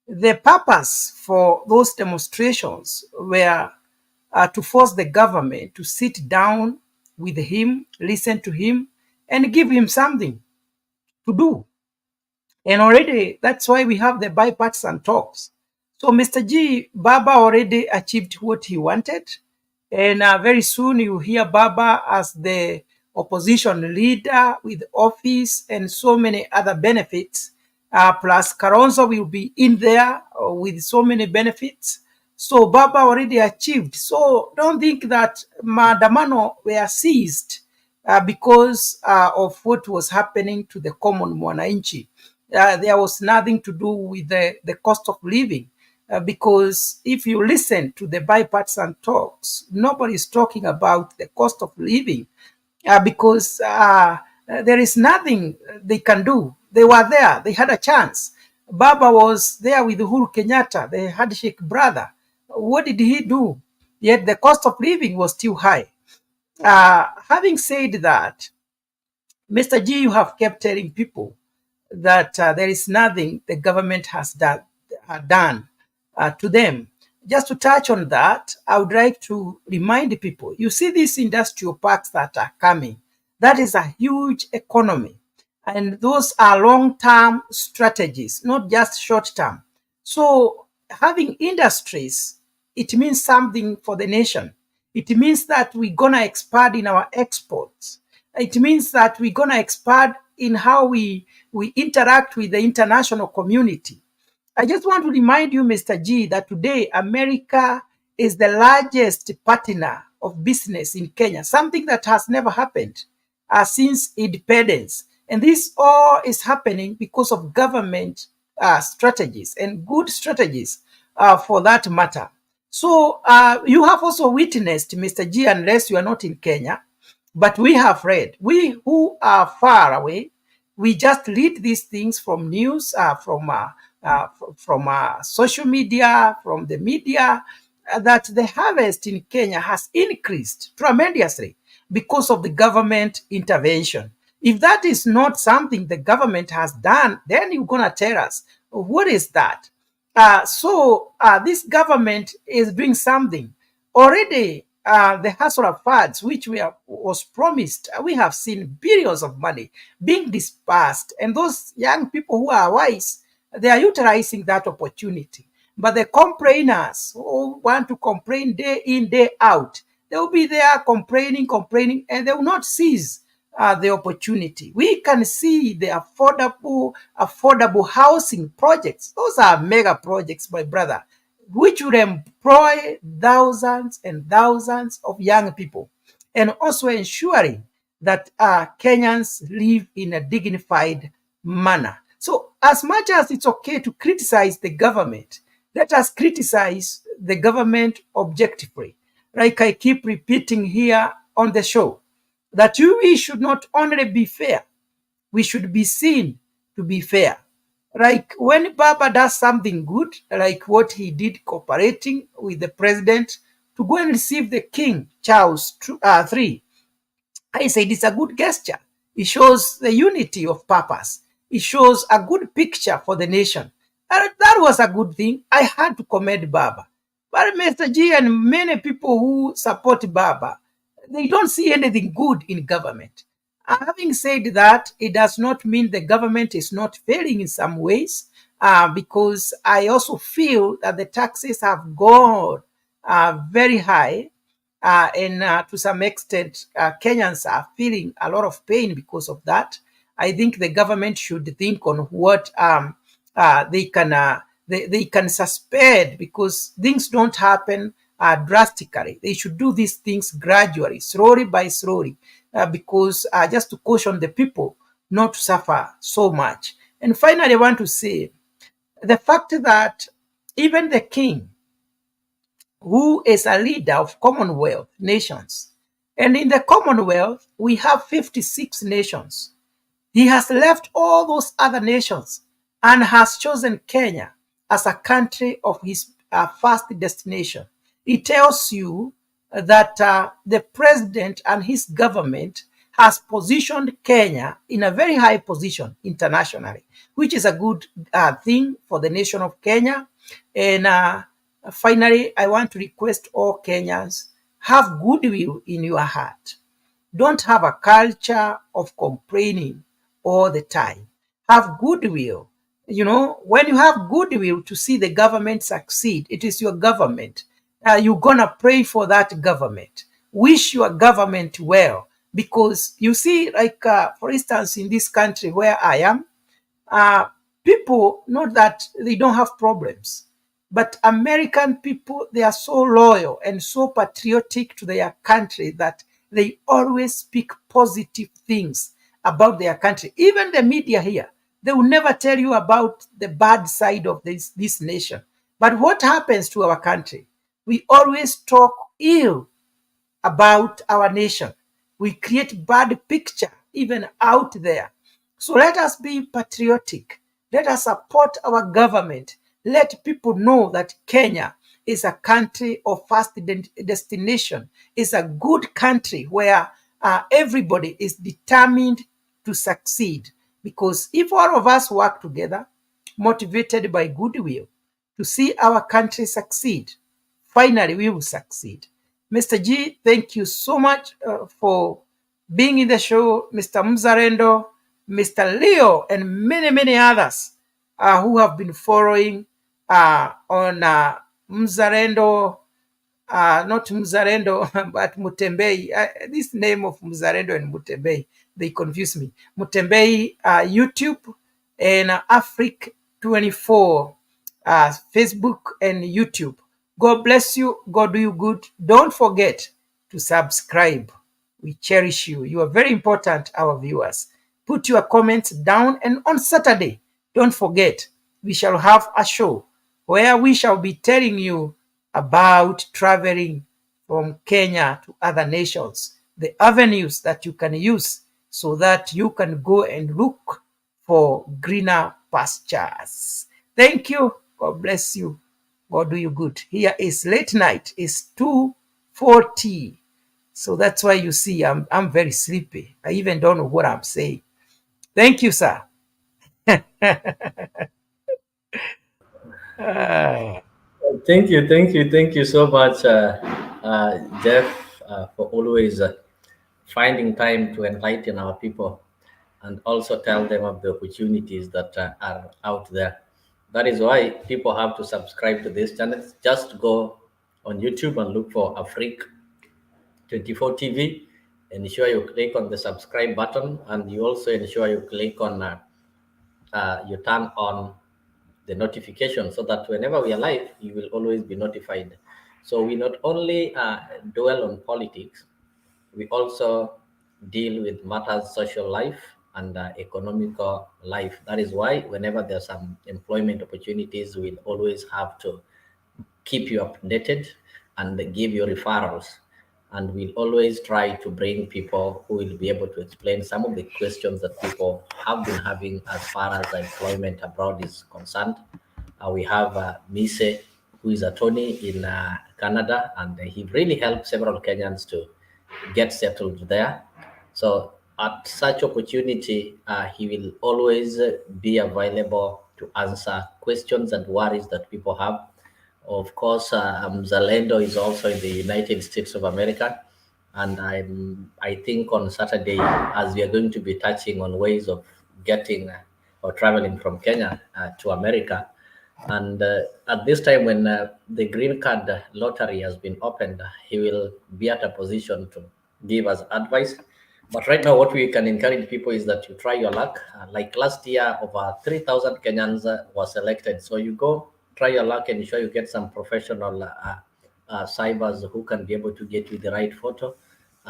The purpose for those demonstrations were to force the government to sit down with him, listen to him, and give him something to do. And already, that's why we have the bipartisan talks. So Mr. G, Baba already achieved what he wanted. And very soon you hear Baba as the opposition leader with office and so many other benefits. Plus Kalonzo will be in there with so many benefits. So Baba already achieved. So don't think that maandamano were seized because of what was happening to the common mwananchi. There was nothing to do with the cost of living. because if you listen to the bipartisan talks, nobody is talking about the cost of living, because there is nothing they can do. They were there, they had a chance. Baba was there with Uhuru Kenyatta, the Handshake brother. What did he do? Yet the cost of living was still high. Having said that, Mr. G, you have kept telling people that there is nothing the government has done to them. Just to touch on that, I would like to remind people, you see these industrial parks that are coming, that is a huge economy. And those are long-term strategies, not just short-term. So having industries, it means something for the nation. It means that we're going to expand in our exports. It means that we're going to expand in how we interact with the international community. I just want to remind you, Mr. G, that today America is the largest partner of business in Kenya, something that has never happened since independence. And this all is happening because of government strategies and good strategies for that matter. So you have also witnessed, Mr. G, unless you are not in Kenya, but we have read. We who are far away, we just read these things from news, from social media, from the media, that the harvest in Kenya has increased tremendously because of the government intervention. If that is not something the government has done, then you're going to tell us, what is that? So this government is doing something. Already, the hustle funds, which was promised, we have seen billions of money being dispersed. And those young people who are wise, they are utilizing that opportunity. But the complainers who want to complain day in, day out, they will be there complaining, and they will not seize the opportunity. We can see the affordable housing projects. Those are mega projects, my brother, which would employ thousands and thousands of young people, and also ensuring that Kenyans live in a dignified manner. So as much as it's okay to criticize the government, let us criticize the government objectively. Like I keep repeating here on the show, that we should not only be fair, we should be seen to be fair. Like when Baba does something good, like what he did cooperating with the president to go and receive the King Charles III, I said it's a good gesture. It shows the unity of purpose. It shows a good picture for the nation. And that was a good thing. I had to commend Baba. But Mr. G and many people who support Baba, they don't see anything good in government. Having said that, it does not mean the government is not failing in some ways, because I also feel that the taxes have gone very high, and to some extent, Kenyans are feeling a lot of pain because of that. I think the government should think on what they can suspend, because things don't happen drastically. They should do these things gradually, slowly by slowly, because just to caution the people not to suffer so much. And finally, I want to say the fact that even the king, who is a leader of Commonwealth nations, and in the Commonwealth, we have 56 nations. He has left all those other nations and has chosen Kenya as a country of his first destination. It tells you that the president and his government has positioned Kenya in a very high position internationally, which is a good thing for the nation of Kenya. And finally, I want to request all Kenyans, have goodwill in your heart. Don't have a culture of complaining all the time. Have goodwill. You know, when you have goodwill to see the government succeed, it is your government. You're going to pray for that government. Wish your government well. Because you see, like, for instance, in this country where I am, people know that they don't have problems. But American people, they are so loyal and so patriotic to their country that they always speak positive things about their country. Even the media here, they will never tell you about the bad side of this nation. But what happens to our country? We always talk ill about our nation. We create bad picture even out there. So let us be patriotic. Let us support our government. Let people know that Kenya is a country of first destination. It's a good country where everybody is determined to succeed. Because if all of us work together, motivated by goodwill, to see our country succeed, finally we will succeed. Mr. G, thank you so much for being in the show. Mr. Mzarendo, Mr. Leo, and many, many others who have been following on Mzarendo, not Mzarendo, but Mutembei. This name of Mzarendo and Mutembei, they confuse me. Mutembei YouTube and Afric 24 Facebook and YouTube. God bless you. God do you good. Don't forget to subscribe. We cherish you. You are very important, our viewers. Put your comments down, and on Saturday, don't forget, we shall have a show where we shall be telling you about traveling from Kenya to other nations, the avenues that you can use so that you can go and look for greener pastures. Thank you. God bless you. God do you good. Here is late night. It's 2:40. So that's why you see I'm very sleepy. I even don't know what I'm saying. Thank you, sir. Ah. Thank you so much, Jeff, for always finding time to enlighten our people and also tell them of the opportunities that are out there. That is why people have to subscribe to this channel. Just go on YouTube and look for Afrique 24 TV. Ensure you click on the subscribe button, and you also ensure you click on you turn on the notification so that whenever we are live, you will always be notified. So we not only dwell on politics, we also deal with matters social life and economical life. That is why whenever there's some employment opportunities, we'll always have to keep you updated and give you referrals. And we'll always try to bring people who will be able to explain some of the questions that people have been having as far as employment abroad is concerned. We have Mise, who is attorney in Canada, and he really helped several Kenyans to get settled there. So at such opportunity, he will always be available to answer questions and worries that people have. Of course, Zalendo is also in the United States of America, and I think on Saturday, as we are going to be touching on ways of getting or traveling from Kenya to America, and at this time when the green card lottery has been opened, he will be at a position to give us advice. But right now, what we can encourage people is that you try your luck. Like last year, over 3,000 Kenyans were selected. So you go try your luck and ensure you get some professional cybers who can be able to get you the right photo.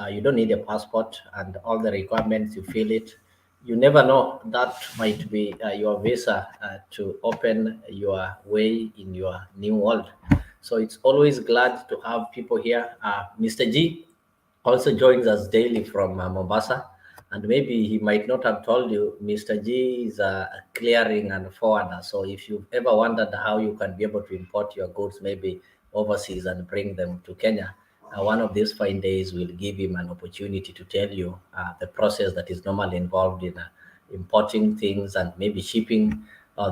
You don't need a passport and all the requirements, you fill it. You never know, that might be your visa to open your way in your new world. So it's always glad to have people here. Mr. G also joins us daily from Mombasa. And maybe he might not have told you, Mr. G is a clearing and forwarder. So if you've ever wondered how you can be able to import your goods maybe overseas and bring them to Kenya, one of these fine days will give him an opportunity to tell you the process that is normally involved in importing things and maybe shipping,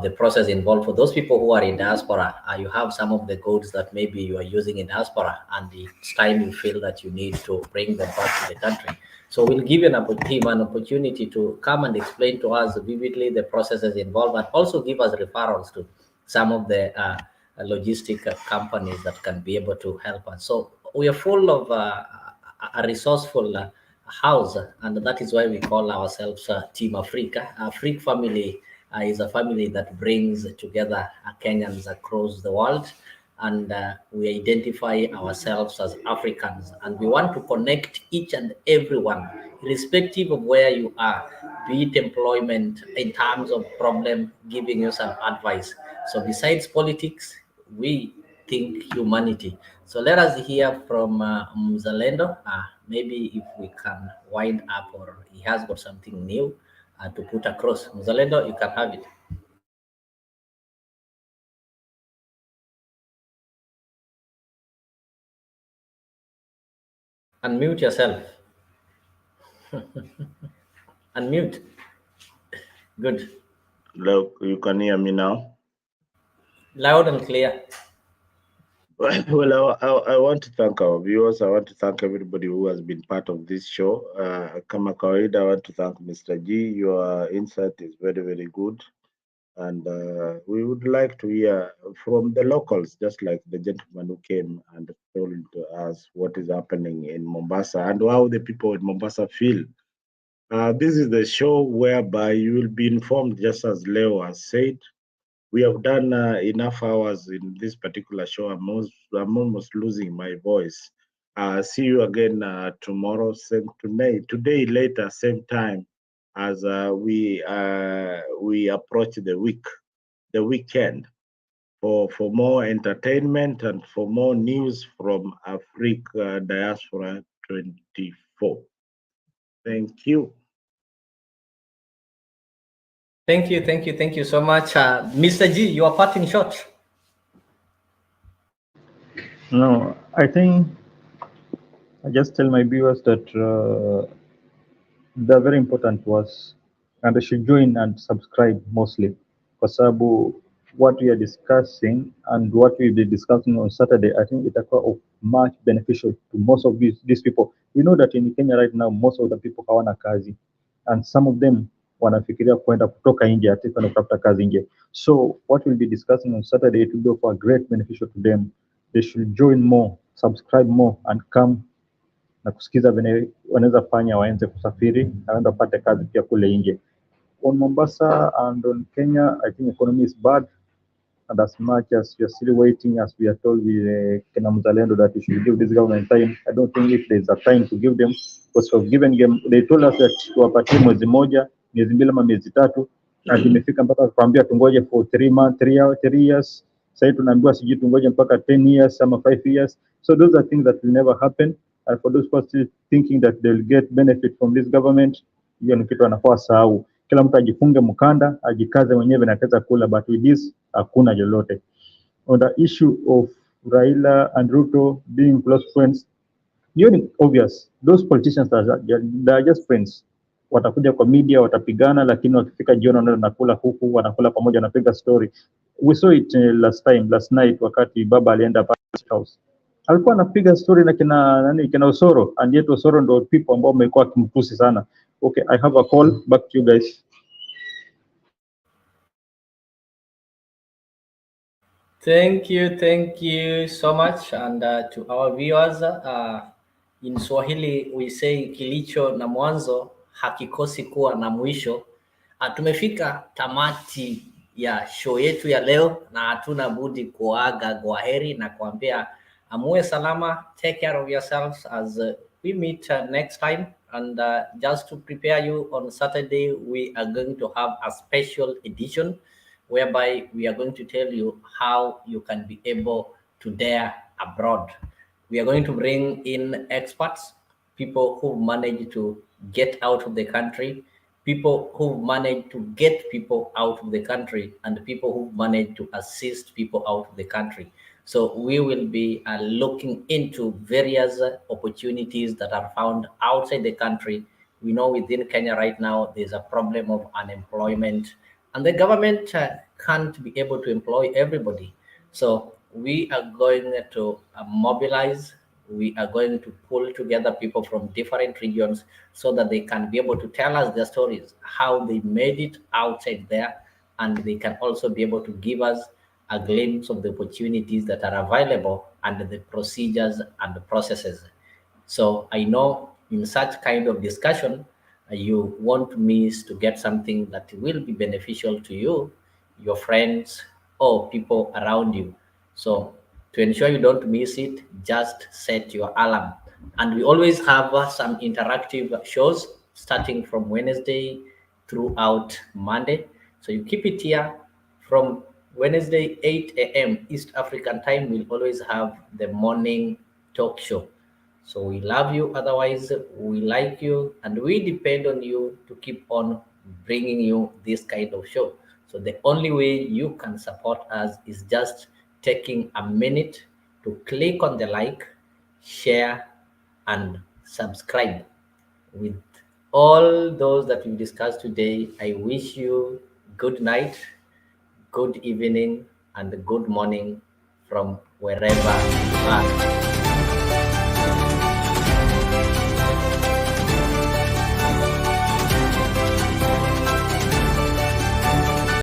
the process involved for those people who are in diaspora. You have some of the goods that maybe you are using in diaspora, and it's time you feel that you need to bring them back to the country. So we'll give him an opportunity to come and explain to us vividly the processes involved, and also give us referrals to some of the logistic companies that can be able to help us. So we are full of a resourceful house, and that is why we call ourselves Team Africa. Afrique family is a family that brings together Kenyans across the world, and we identify ourselves as Africans, and we want to connect each and everyone, irrespective of where you are, be it employment, in terms of problem, giving you some advice. So besides politics, we think humanity. So let us hear from Mzalendo. Maybe if we can wind up, or he has got something new to put across. Mzalendo, you can have it. Unmute yourself. Unmute. Good. Look, you can hear me now. Loud and clear. Well, I want to thank our viewers. I want to thank everybody who has been part of this show. Kama kawaida, I want to thank Mr. G. Your insight is very, very good. And we would like to hear from the locals, just like the gentleman who came and told us what is happening in Mombasa and how the people in Mombasa feel. This is the show whereby you will be informed, just as Leo has said. We have done enough hours in this particular show. I'm almost losing my voice. See you again tomorrow, same today later, same time as we approach the weekend for more entertainment and for more news from Africa Diaspora 24. Thank you. Thank you so much. Mr. G, you are parting shot. No, I think I just tell my viewers that the very important was, and they should join and subscribe mostly, kwa sababu what we are discussing and what we'll be discussing on Saturday, I think it of much beneficial to most of these people. We know that in Kenya right now, most of the people hawana kazi, and some of them wanafikiria kwenda kutoka nje ati kwenda kutafuta kazi nje. So what we'll be discussing on Saturday, it will be of a great beneficial to them. They should join more, subscribe more, and come na kusikiza venye wanaweza fanya waanze kusafiri na waende wapate kazi pia kule nje. On Mombasa and on Kenya, I think economy is bad, and as much as we are still waiting, as we are told with Kenya Mzalendo that we should give this government time, I don't think if there's a time to give them, because we've given them, they told us that tuwapatie mwezi moja, miezi mbili ama miezi tatu, and imefika mpaka kuambia tungoje for 3 months, 3 years. Sasa tunaambiwa sijui tungoje mpaka 10 years ama 5 years. So those are things that will never happen. And for those people still thinking that they'll get benefit from this government, hiyo ni kitu anafaa sahau. Kila mtu ajifunge mkanda, ajikaze mwenyewe na ataweza kula, but with this hakuna lolote. On the issue of Raila and Ruto being close friends, hiyo ni obvious. Those politicians they are just friends. Watakuja kwa media, watapigana, lakini wakifika jioni wanaenda nakula huku, wanakula pamoja, wanapiga story. We saw it last night wakati baba alienda Palace House. Alikuwa anapiga story na kina Osoro, and yet Osoro ndo people ambao wamekuwa kimtusi sana. Okay, I have a call. Back to you guys. Thank you so much. And to our viewers, in Swahili we say kilicho na mwanzo hakikosi kuwa na mwisho. Tumefika tamati ya show yetu ya leo, na hatuna budi kuaga kwaheri na kuambia amue salama, take care of yourselves as we meet next time. And just to prepare you, on Saturday we are going to have a special edition whereby we are going to tell you how you can be able to dare abroad. We are going to bring in experts, people who managed to get out of the country, people who managed to get people out of the country, and people who managed to assist people out of the country. So we will be looking into various opportunities that are found outside the country. We know within Kenya right now, there's a problem of unemployment, and the government can't be able to employ everybody. So we are going to mobilize, we are going to pull together people from different regions so that they can be able to tell us their stories, how they made it outside there, and they can also be able to give us a glimpse of the opportunities that are available and the procedures and the processes. So I know in such kind of discussion, you want me to get something that will be beneficial to you, your friends, or people around you. So to ensure you don't miss it, just set your alarm. And we always have some interactive shows starting from Wednesday throughout Monday. So you keep it here from Wednesday, 8 a.m. East African time, we'll always have the morning talk show. So we love you, otherwise, we like you, and we depend on you to keep on bringing you this kind of show. So the only way you can support us is just taking a minute to click on the like, share, and subscribe. With all those that we discussed today, I wish you good night, good evening, and good morning from wherever you are.